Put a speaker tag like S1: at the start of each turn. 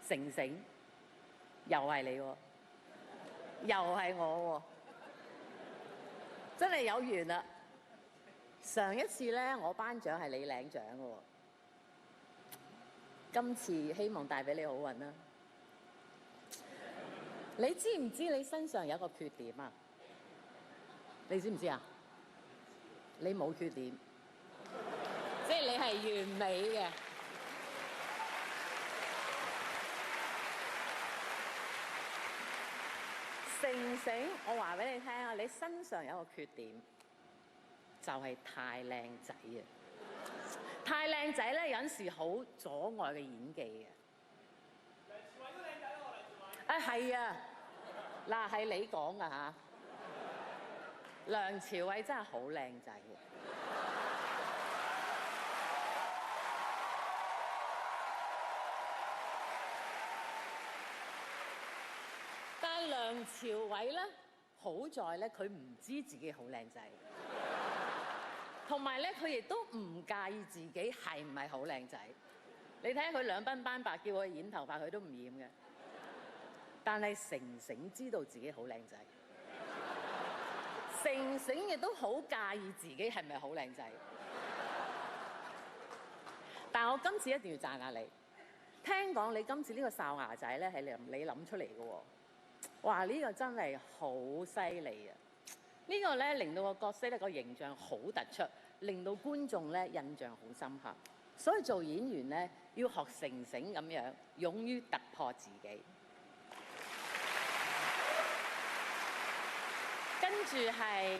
S1: 成成，又係你喎，又係我喎，真係有緣啦！上一次咧，我頒獎係你領獎嘅喎，今次希望帶俾你好運啦！你知唔知你身上有一個缺點啊？你知唔知啊？你冇缺點，即係你係完美嘅。成成，我話俾你聽啊，你身上有一個缺點，就係太靚仔啊！太靚仔咧，有陣時好阻礙嘅演技嘅。梁朝偉都靚仔喎，梁朝偉。係啊，嗱係你講㗎嚇。梁朝偉真係好靚仔嘅。但係梁朝偉咧，好在咧，佢唔知自己好靚仔，同埋咧，佢亦都唔介意自己係唔係好靚仔。你睇下佢兩鬢斑白，叫佢染頭髮，佢都唔染嘅。但係成成知道自己好靚仔，成成亦都好介意自己係咪好靚仔。但係我今次一定要讚下你，聽講你今次呢個哨牙仔咧係你諗出嚟嘅喎。哇！呢個真係好犀利啊！呢個咧令到個角色咧個形象好突出，令到觀眾咧印象好深刻。所以做演員咧要學成成咁樣，勇於突破自己。跟住係。